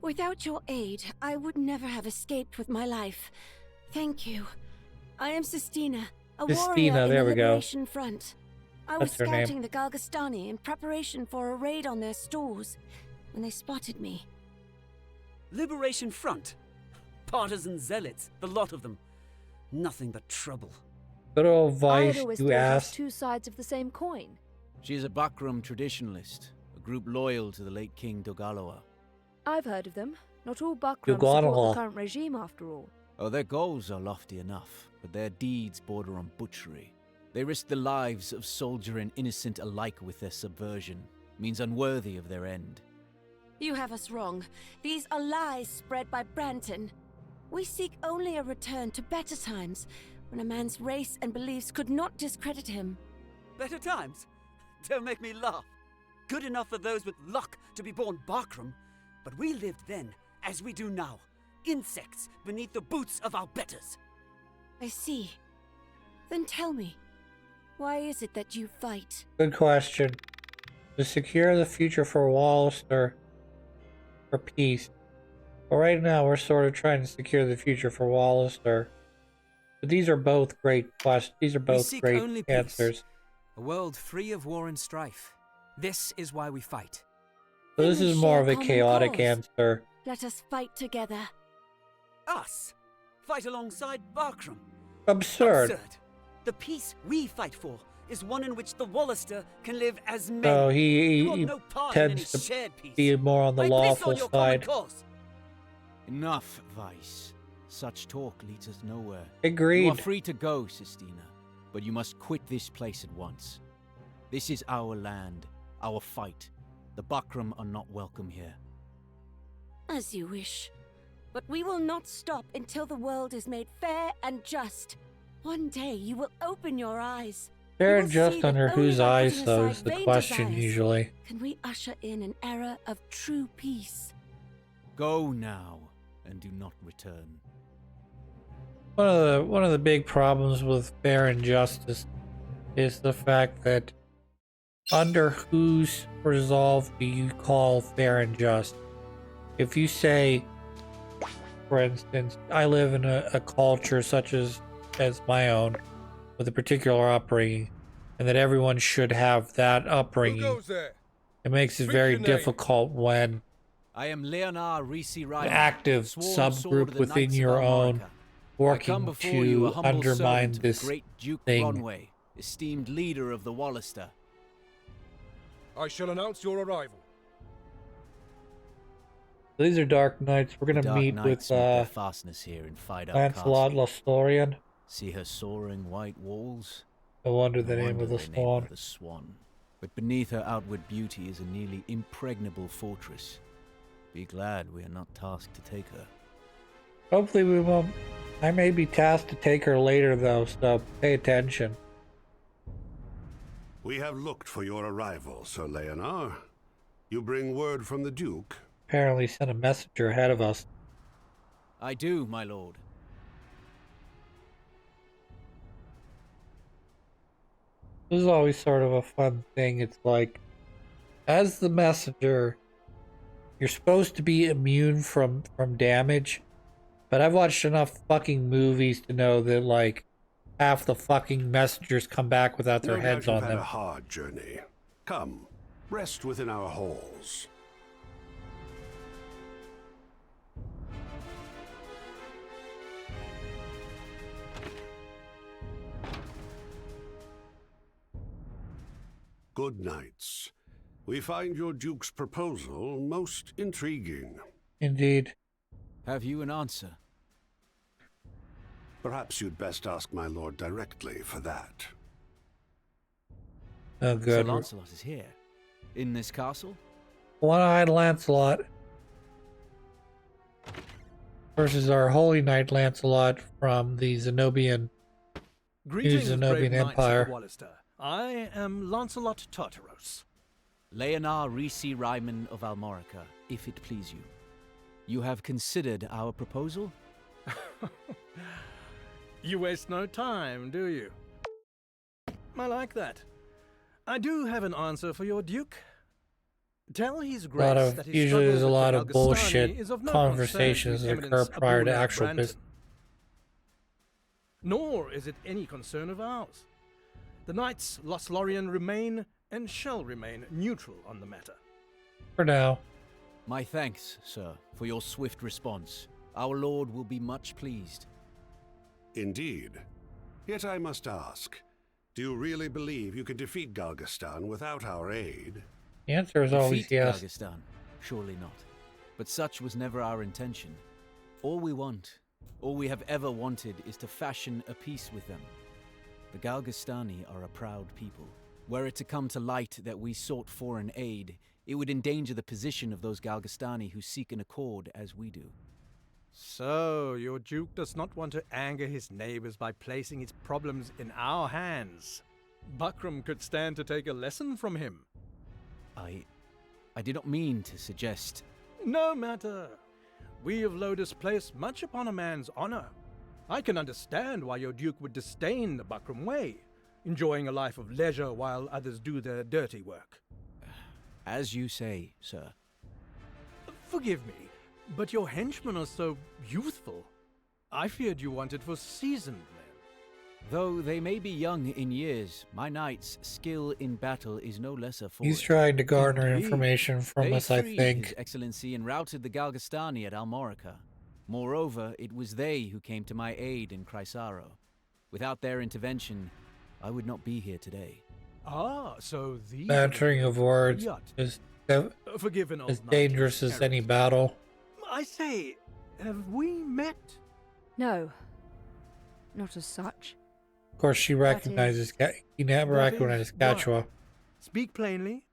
Without your aid, I would never have escaped with my life. Thank you. I am Sistina, a warrior in the Liberation Front. I was scouting the Galgastani in preparation for a raid on their stores when they spotted me. Liberation Front? Partisan zealots, the lot of them. Nothing but trouble. Good old Vice, I'd always you thought it was ass. two sides of the same coin. She is a Bakram traditionalist, a group loyal to the late King Dogaloa. I've heard of them. Not all Bakram support the current regime, after all. Oh, their goals are lofty enough, but their deeds border on butchery. They risk the lives of soldier and innocent alike with their subversion. Means unworthy of their end. You have us wrong. These are lies spread by Branton. We seek only a return to better times, when a man's race and beliefs could not discredit him. Better times? Don't make me laugh. Good enough for those with luck to be born Bakram, but we lived then, as we do now. Insects beneath the boots of our betters. I see. Then tell me, why is it that you fight? Good question. To secure the future for Wallister, for peace. But right now we're sort of trying to secure the future for Wallister. But these are both great questions. These are both great answers. A world free of war and strife. This is why we fight. So this is more of a chaotic answer. Let us fight together. Us? Fight alongside Bakram? Absurd. Absurd. The peace we fight for is one in which the Wallister can live as men. So he no tends to be more on the lawful side. Enough, Vice. Such talk leads us nowhere. Agreed. You are free to go, Sistina, but you must quit this place at once. This is our land, our fight. The Bakram are not welcome here. As you wish. But we will not stop until the world is made fair and just. One day you will open your eyes. Fair and just under whose eyes, though, is the question usually. Can we usher in an era of true peace? Go now, and do not return. One of the big problems with fair and justice is the fact that under whose resolve do you call fair and just? If you say, for instance, I live in a culture such as my own, with a particular upbringing, and that everyone should have that upbringing, it makes it very difficult when I am Leonard Risi an active subgroup within your own working to undermine this great Duke thing. Bronway, esteemed leader of the Wallister. I shall announce your arrival. These are Dark Knights. We're gonna meet with fastness here in Lancelot Lostorian. See her soaring white walls? No wonder the name of the swan. The swan. But beneath her outward beauty is a nearly impregnable fortress. Be glad we are not tasked to take her. Hopefully we won't. I may be tasked to take her later though, so pay attention. We have looked for your arrival, Sir Leonard. You bring word from the Duke? Apparently sent a messenger ahead of us. I do, my lord. This is always sort of a fun thing. It's like, as the messenger, you're supposed to be immune from damage, but I've watched enough fucking movies to know that, like, half the fucking messengers come back without their heads on them. Had a hard journey. Come, rest within our halls. Good nights. We find your Duke's proposal most intriguing. Indeed. Have you an answer? Perhaps you'd best ask my lord directly for that. Oh, good. Sir Lancelot is here. In this castle? One-eyed Lancelot versus our Holy Knight Lancelot from the Zenobian, Zenobian Empire. I am Lancelot Tartaros. Leonard Risi Ryman of Almorica, if it please you. You have considered our proposal? You waste no time, do you? I like that. I do have an answer for your Duke. Tell His Grace that his usually there's a struggle lot with of the Galgastani bullshit is of no conversations concern that to His occur Eminence prior to Abuna actual Branton. business. Nor is it any concern of ours. The Knights Lothlorien remain and shall remain neutral on the matter. For now. My thanks, sir, for your swift response. Our lord will be much pleased. Indeed. Yet I must ask, do you really believe you can defeat Galgastan without our aid? The answer is always Defeat yes. Galgastan? Surely not. But such was never our intention. All we want, all we have ever wanted, is to fashion a peace with them. The Galgastani are a proud people. Were it to come to light that we sought foreign aid, it would endanger the position of those Galgastani who seek an accord as we do. So, your Duke does not want to anger his neighbors by placing his problems in our hands. Buckram could stand to take a lesson from him. I did not mean to suggest... No matter. We of Lodus place much upon a man's honor. I can understand why your Duke would disdain the Buckram way, enjoying a life of leisure while others do their dirty work. As you say, sir. Forgive me, but your henchmen are so youthful. I feared you wanted for seasoned men. Though they may be young in years, my knight's skill in battle is no lesser for He's it. trying to garner Indeed. information from They us, I freed think. His Excellency and routed the Galgastani at Almorica. Moreover, it was they who came to my aid in Chrysaro. Without their intervention, I would not be here today. Ah, so these... Bantering of words is Forgive an old as knight dangerous his as any heritage. battle. I say, have we met? No. Not as such. Of course, she recognizes. He never that recognizes is why. Quechua. Speak plainly.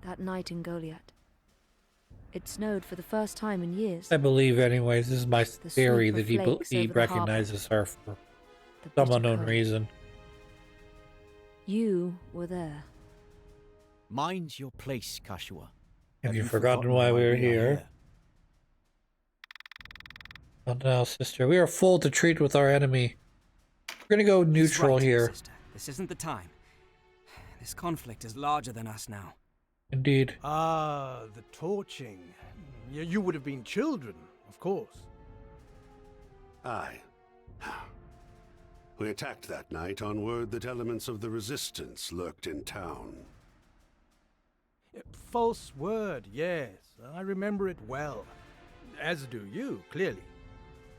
That night in Goliath. It snowed for the first time in years. I believe, anyways. This is my theory sweep that of he flakes over the recognizes her for The some bitter unknown cold. reason. You were there. Mind your place, Kashua. Have you forgotten why we were here? Oh no, sister. We are full to treat with our enemy. We're gonna go He's neutral right, here. sister. This isn't the time. This conflict is larger than us now. Indeed. Ah, the torching. You would have been children, of course. Aye. We attacked that night on word that elements of the resistance lurked in town. False word, yes. I remember it well. As do you, clearly.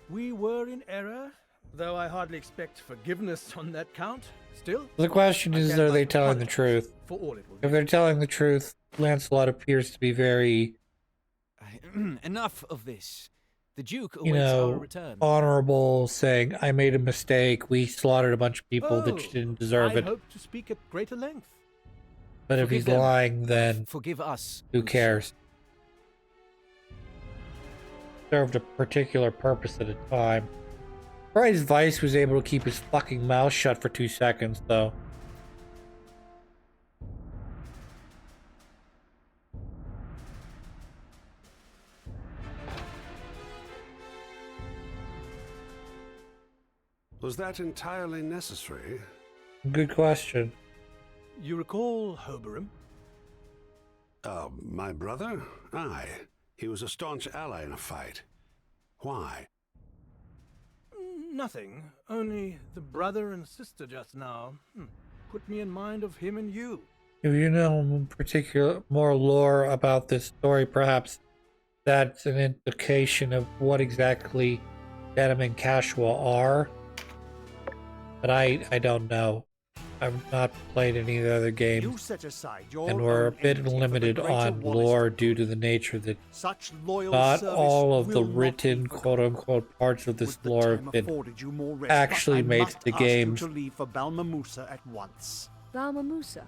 We were in error, though I hardly expect forgiveness on that count. Still, The question is, can't are they but telling the apologize truth? for all it will If they're telling the truth, Lancelot appears to be very, Enough of this. The Duke you awaits our know, return. honorable, saying, I made a mistake. We slaughtered a bunch of people that Oh, didn't deserve I it. hope to speak at greater length. But if Forgive he's them. lying, then Forgive us. who good cares? Served a particular purpose at a time. Bryce Vice was able to keep his fucking mouth shut for 2 seconds, though. Was that entirely necessary? Good question. You recall Hoberim? My brother? Aye. He was a staunch ally in a fight. Why? Nothing. Only the brother and sister just now. Put me in mind of him and you. If you know particular more lore about this story, perhaps that's an indication of what exactly Venom and Cashua are. But I don't know. I've not played any of the other games, You set aside your and we're a own bit enmity for the limited greater on Wallace lore to due to rule. the nature that Such loyal not service all of the will not be written forgotten. quote-unquote parts of this Would the lore time have been afforded you more rest, actually but I made must the ask games. you to leave for Balmamusa at once. Valmamusa.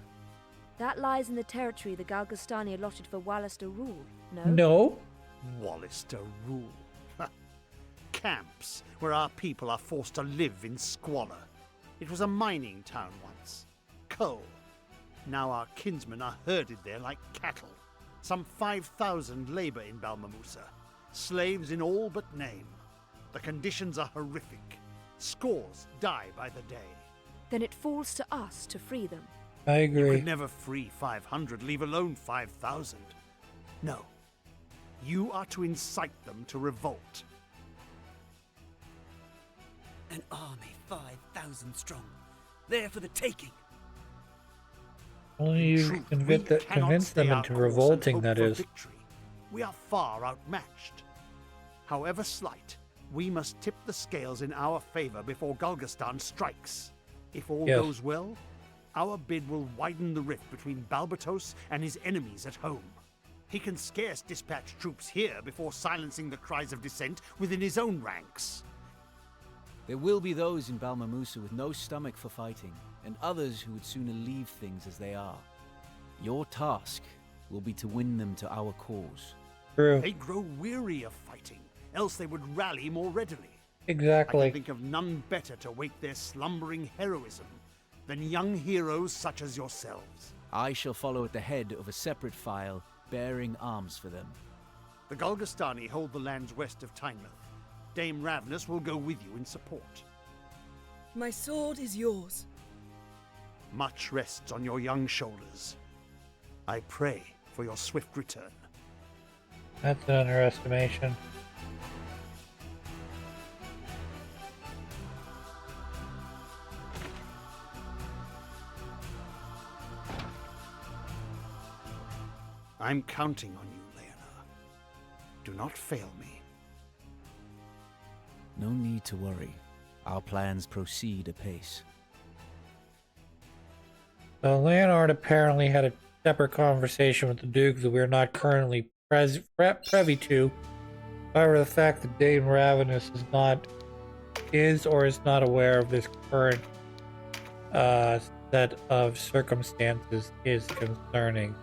That lies in the territory the Galgastani allotted for Wallace to rule, no? No. Wallace to rule. Camps where our people are forced to live in squalor. It was a mining town once. Coal. Now our kinsmen are herded there like cattle. Some 5,000 labor in Balmamusa. Slaves in all but name. The conditions are horrific. Scores die by the day. Then it falls to us to free them. I You agree. could never free 500, leave alone 5,000. No. You are to incite them to revolt. An army 5,000 strong, there for the taking. Only In you truth, convince, we cannot convince them stay our into course and revolting, hope that for is. victory. We are far outmatched. However slight, we must tip the scales in our favor before Galgastan strikes. If all Yes. goes well, our bid will widen the rift between Balbatos and his enemies at home. He can scarce dispatch troops here before silencing the cries of dissent within his own ranks. There will be those in Balmamusa with no stomach for fighting, and others who would sooner leave things as they are. Your task will be to win them to our cause. True. They grow weary of fighting, else they would rally more readily. I Exactly. can think of none better to wake their slumbering heroism than young heroes such as yourselves. I shall follow at the head of a separate file, bearing arms for them. The Galgastani hold the lands west of Tynemouth. Dame Ravnus will go with you in support. My sword is yours. Much rests on your young shoulders. I pray for your swift return. That's an underestimation. I'm counting on you, Leonor. Do not fail me. No need to worry. Our plans proceed apace. So Leonard apparently had a separate conversation with the Duke that we're not currently privy to. However, the fact that Dame Ravenous is or is not aware of this current set of circumstances is concerning.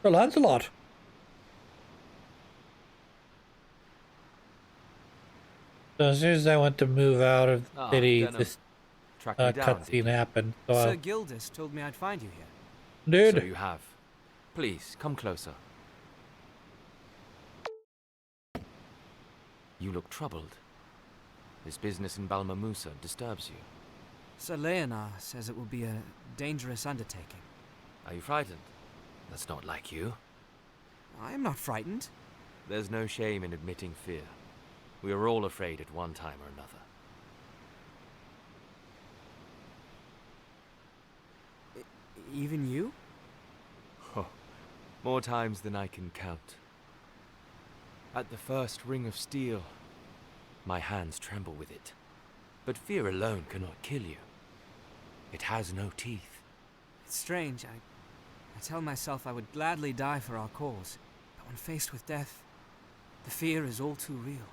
Sir Lancelot. So as soon as I went to move out of the city, Denham. this Track me down, did cutscene you? happened. So, Sir Gildas told me I'd find you here. dude, So you have. Please, come closer. You look troubled. This business in Balmamusa disturbs you. Sir Leonard says it will be a dangerous undertaking. Are you frightened? That's not like you. I am not frightened. There's no shame in admitting fear. We are all afraid at one time or another. Even you? Oh, more times than I can count. At the first ring of steel, my hands tremble with it. But fear alone cannot kill you. It has no teeth. It's strange. I tell myself I would gladly die for our cause. But when faced with death, the fear is all too real.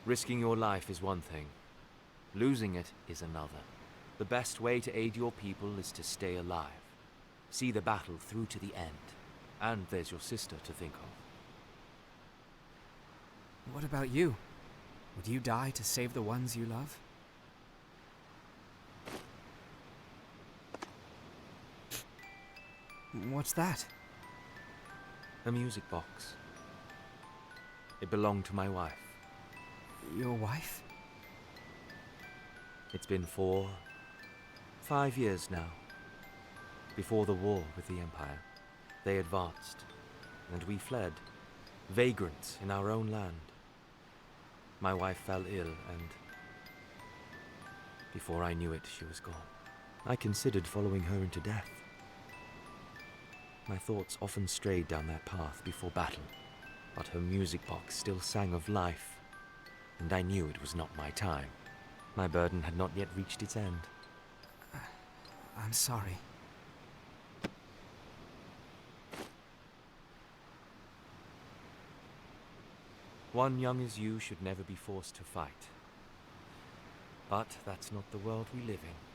Risking your life is one thing. Losing it is another. The best way to aid your people is to stay alive. See the battle through to the end. And there's your sister to think of. What about you? Would you die to save the ones you love? What's that? A music box. It belonged to my wife. Your wife? It's been 5 years now. Before the war with the Empire, they advanced, and we fled, vagrants in our own land. My wife fell ill, and before I knew it, she was gone. I considered following her into death. My thoughts often strayed down that path before battle, but her music box still sang of life, and I knew it was not my time. My burden had not yet reached its end. I'm sorry. One young as you should never be forced to fight. But that's not the world we live in.